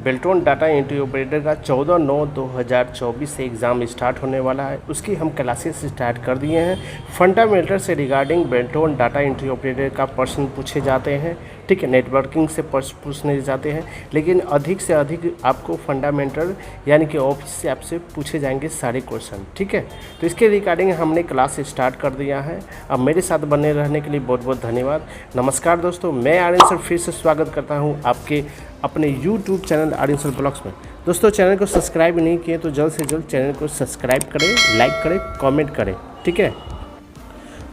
Beltron data entry operator का 14/9/2024 से exam start होने वाला है। उसकी हम क्लासेस स्टार्ट कर दिए हैं। फंडामेंटल से regarding Beltron data entry operator का प्रश्न पूछे जाते हैं, ठीक है। नेटवर्किंग से पूछने जाते हैं, लेकिन अधिक से अधिक आपको फंडामेंटल यानी कि ऑफिस से आपसे पूछे जाएंगे सारे क्वेश्चन, ठीक है। तो इसके रिगार्डिंग हमने क्लास स्टार्ट कर दिया है। अब मेरे साथ बने रहने के लिए बहुत बहुत धन्यवाद। नमस्कार दोस्तों, मैं आर्यन सर फिर से स्वागत करता हूं आपके अपने YouTube channel Aryan sir blogs में। दोस्तों, चैनल को सब्सक्राइब नहीं किए तो जल्द से जल्द चैनल को सब्सक्राइब करें, लाइक करें, कमेंट करें, ठीक है।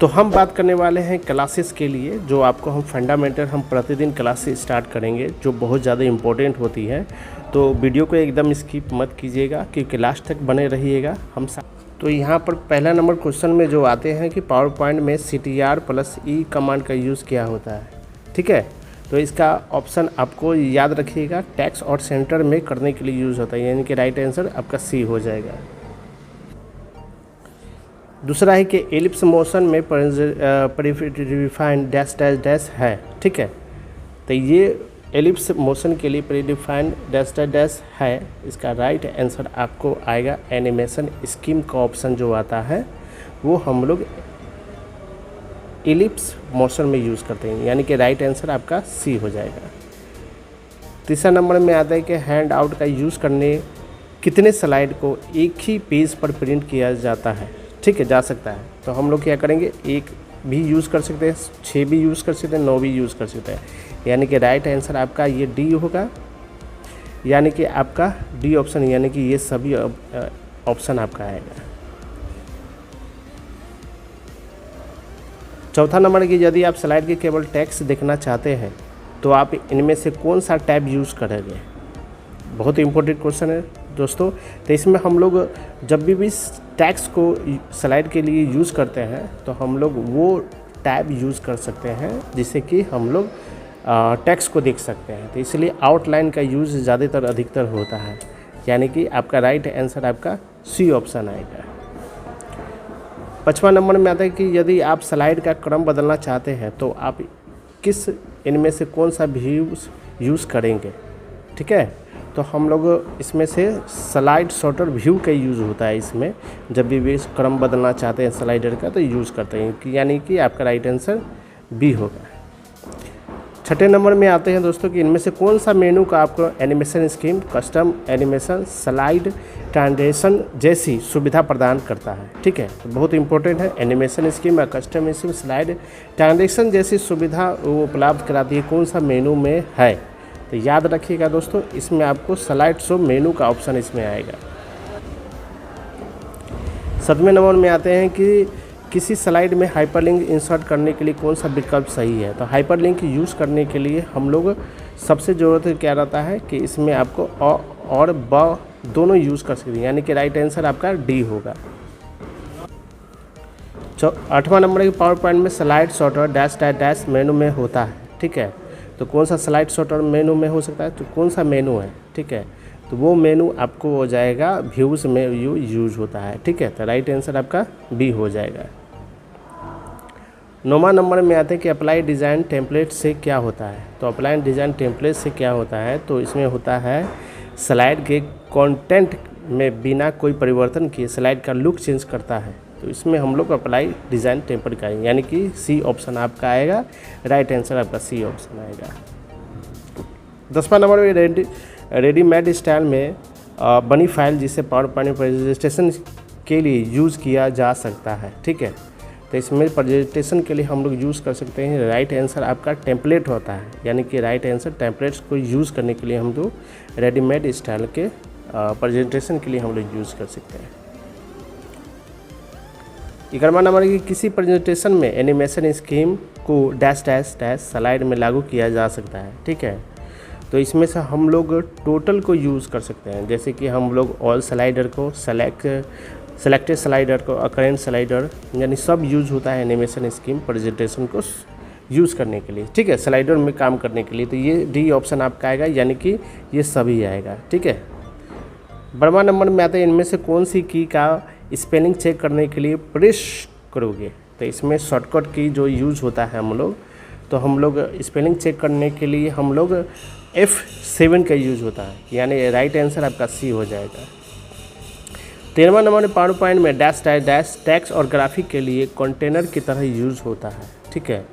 तो हम बात करने वाले हैं क्लासेस के लिए, जो आपको हम फंडामेंटल हम प्रतिदिन क्लास से स्टार्ट करेंगे, जो बहुत ज़्यादा इम्पोर्टेंट होती है। तो वीडियो को एकदम स्किप मत कीजिएगा, क्योंकि लास्ट तक बने रहिएगा हम साथ। तो यहाँ पर पहला नंबर क्वेश्चन में जो आते हैं कि पावर पॉइंट में CTR+E कमांड का यूज़ क्या होता है, ठीक है। तो इसका ऑप्शन आपको याद रखिएगा, टैक्स और सेंटर में करने के लिए यूज़ होता है, यानी कि राइट आंसर आपका C हो जाएगा। दूसरा है कि एलिप्स मोशन में प्रीडिफाइंड डैश डैश डैश है, ठीक है। तो ये एलिप्स मोशन के लिए प्रीडिफाइंड डैश डैश डैश है। इसका राइट आंसर आपको आएगा एनिमेशन स्कीम का ऑप्शन जो आता है वो हम लोग एलिप्स मोशन में यूज़ करते हैं, यानी कि राइट आंसर आपका C हो जाएगा। तीसरा नंबर में आता है कि हैंड आउट का यूज़ करने कितने स्लाइड को एक ही पेज पर प्रिंट किया जाता है, ठीक है, जा सकता है। तो हम लोग क्या करेंगे, एक भी यूज़ कर सकते हैं, 6 भी यूज़ कर सकते हैं, 9 भी यूज़ कर सकते हैं, यानी कि राइट आंसर आपका ये D होगा, यानी कि आपका D ऑप्शन, यानी कि ये सभी ऑप्शन आपका आएगा। चौथा नंबर की यदि आप स्लाइड के केवल टेक्स्ट देखना चाहते हैं तो आप इनमें से कौन सा टैब यूज़ करेंगे। बहुत इंपॉर्टेंट क्वेश्चन है दोस्तों। तो इसमें हम लोग जब भी टेक्स्ट को स्लाइड के लिए यूज़ करते हैं तो हम लोग वो टैब यूज़ कर सकते हैं जिससे कि हम लोग टेक्स्ट को देख सकते हैं। तो इसलिए आउटलाइन का यूज़ ज़्यादातर अधिकतर होता है, यानी कि आपका राइट आंसर आपका C ऑप्शन आएगा। 5वां नंबर में आता है कि यदि आप स्लाइड का क्रम बदलना चाहते हैं तो आप किस इनमें से कौन सा व्यूज़ यूज़ करेंगे, ठीक है। तो हम लोग इसमें से स्लाइड शॉर्टर व्यू का यूज़ होता है। इसमें जब भी क्रम बदलना चाहते हैं स्लाइडर का तो यूज़ करते हैं, यानी कि आपका राइट आंसर B होगा। छठे नंबर में आते हैं दोस्तों कि इनमें से कौन सा मेनू का आपको animation scheme, custom animation, slide transition जैसी सुविधा प्रदान करता है, ठीक है। तो बहुत इंपॉर्टेंट है, animation scheme, custom scheme, slide transition जैसी सुविधा वो उपलब्ध कराती है, कौन सा मेनू में है। तो याद रखिएगा दोस्तों, इसमें आपको स्लाइड शो मेनू का ऑप्शन इसमें आएगा। 7वें नंबर में आते हैं कि किसी स्लाइड में हाइपरलिंक इंसर्ट करने के लिए कौन सा विकल्प सही है। तो हाइपरलिंक यूज़ करने के लिए हम लोग सबसे ज़रूरत क्या रहता है कि इसमें आपको और ब दोनों यूज़ कर सकते हैं, यानी कि राइट आंसर आपका D होगा। 8वां नंबर है कि पावर पॉइंट में slide shorter dash dash dash मेनू में होता है, ठीक है। तो कौन सा स्लाइड शॉर्टर मेनू में हो सकता है, तो कौन सा मेनू है, ठीक है। तो वो मेनू आपको हो जाएगा व्यूज़ में यूज़ होता है, ठीक है। तो राइट आंसर आपका B हो जाएगा। 9वां नंबर में आते हैं कि अप्लाई डिज़ाइन टेम्पलेट से क्या होता है। तो अप्लाई डिज़ाइन टेम्पलेट से क्या होता है, तो इसमें होता है स्लाइड के कंटेंट में बिना कोई परिवर्तन किए स्लाइड का लुक चेंज करता है। तो इसमें हम लोग अप्लाई डिज़ाइन टेम्पलेट करेंगे, यानी कि C ऑप्शन आपका आएगा, राइट आंसर आपका C ऑप्शन आएगा। 10वां नंबर में रेडीमेड स्टाइल में बनी फाइल जिसे पावर पॉइंट प्रेजेंटेशन के लिए यूज़ किया जा सकता है, ठीक है। तो इसमें प्रेजेंटेशन के लिए हम लोग यूज़ कर सकते हैं, राइट आंसर आपका टेम्पलेट होता है, यानी कि राइट आंसर टेम्पलेट्स को यूज़ करने के लिए हम लोग रेडीमेड स्टाइल के प्रेजेंटेशन के लिए हम लोग यूज़ कर सकते हैं। 11वां नंबर कि किसी प्रेजेंटेशन में एनिमेशन स्कीम को डैश डैश डैश स्लाइड में लागू किया जा सकता है, ठीक है। तो इसमें से हम लोग टोटल को यूज़ कर सकते हैं, जैसे कि हम लोग ऑल स्लाइडर को, सेलेक्टेड स्लाइडर को, अकरेंट स्लाइडर, यानी सब यूज़ होता है एनिमेशन स्कीम प्रेजेंटेशन को यूज़ करने के लिए, ठीक है, स्लाइडर में काम करने के लिए। तो ये D ऑप्शन आपका आएगा, यानी कि ये सभी आएगा, ठीक है। 12वां नंबर में आता है इनमें से कौन सी की का स्पेलिंग चेक करने के लिए प्रेस करोगे। तो इसमें शॉर्टकट की जो यूज़ होता है हम लोग, तो हम लोग स्पेलिंग चेक करने के लिए हम लोग F7 का यूज होता है, यानी राइट आंसर आपका सी हो जाएगा। 13वां नंबर में पावर पॉइंट में डैश डैश डैश टेक्स्ट और ग्राफिक के लिए कंटेनर की तरह यूज होता है। ठीक है,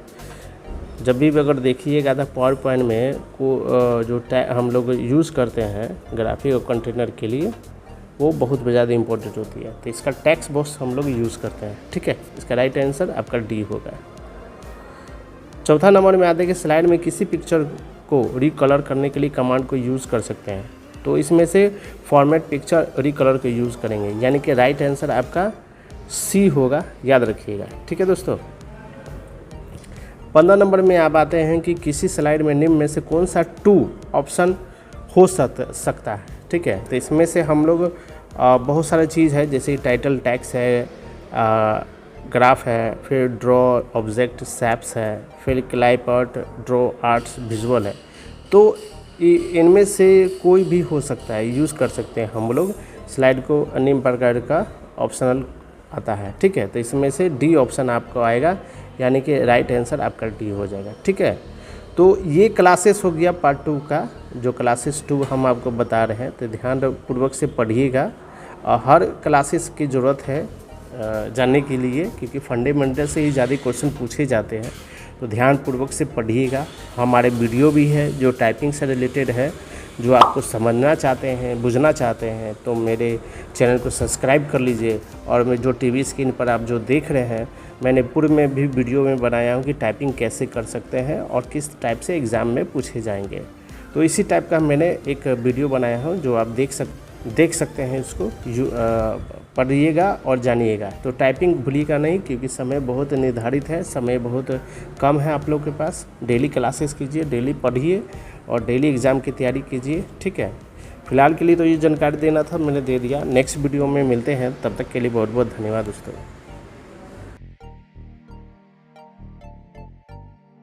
जब भी अगर देखिएगा तो पावर पॉइंट में जो हम लोग यूज़ करते हैं ग्राफिक और कंटेनर के लिए, वो बहुत ज़्यादा इंपॉर्टेंट होती है। तो इसका टेक्स्ट बॉक्स हम लोग यूज़ करते हैं। ठीक है, इसका राइट आंसर आपका डी होगा। चौथा नंबर में आते हैं कि स्लाइड में किसी पिक्चर को रिकलर करने के लिए कमांड को यूज़ कर सकते हैं। तो इसमें से फॉर्मेट पिक्चर रिकलर को यूज़ करेंगे, यानी कि राइट आंसर आपका सी होगा, याद रखिएगा। ठीक है दोस्तों, 15 नंबर में आप आते हैं कि किसी स्लाइड में निम्न में से कौन सा 2 ऑप्शन हो सकता है। ठीक है, तो इसमें से हम लोग बहुत सारी चीज़ है, जैसे टाइटल टैक्स है, ग्राफ है, फिर ड्रॉ ऑब्जेक्ट शैप्स है, फिर क्लाइप आर्ट, ड्रॉ आर्ट्स, विजुअल है। तो इनमें से कोई भी हो सकता है, यूज़ कर सकते हैं हम लोग स्लाइड को। अन्य प्रकार का ऑप्शनल आता है। ठीक है, तो इसमें से डी ऑप्शन आपको आएगा, यानी कि राइट आंसर आपका डी हो जाएगा। ठीक है, तो ये क्लासेस हो गया पार्ट 2 का, जो क्लासेस 2 हम आपको बता रहे हैं। तो ध्यान पूर्वक से पढ़िएगा, हर क्लासेस की ज़रूरत है जानने के लिए, क्योंकि फंडामेंटल से ही ज़्यादा क्वेश्चन पूछे जाते हैं। तो ध्यान पूर्वक से पढ़िएगा। हमारे वीडियो भी है जो टाइपिंग से रिलेटेड है, जो आपको समझना चाहते हैं, बुझना चाहते हैं, तो मेरे चैनल को सब्सक्राइब कर लीजिए। और मैं जो टीवी स्क्रीन पर आप जो देख रहे हैं, मैंने पूर्व में भी वीडियो में बनाया हूँ कि टाइपिंग कैसे कर सकते हैं और किस टाइप से एग्ज़ाम में पूछे जाएंगे। तो इसी टाइप का मैंने एक वीडियो बनाया हूँ, जो आप देख सकते हैं। इसको पढ़िएगा और जानिएगा। तो टाइपिंग भूलिएगा नहीं, क्योंकि समय बहुत निर्धारित है, समय बहुत कम है आप लोग के पास। डेली क्लासेस कीजिए, डेली पढ़िए और डेली एग्ज़ाम की तैयारी कीजिए। ठीक है, फिलहाल के लिए तो ये जानकारी देना था, मैंने दे दिया। नेक्स्ट वीडियो में मिलते हैं, तब तक के लिए बहुत बहुत धन्यवाद दोस्तों।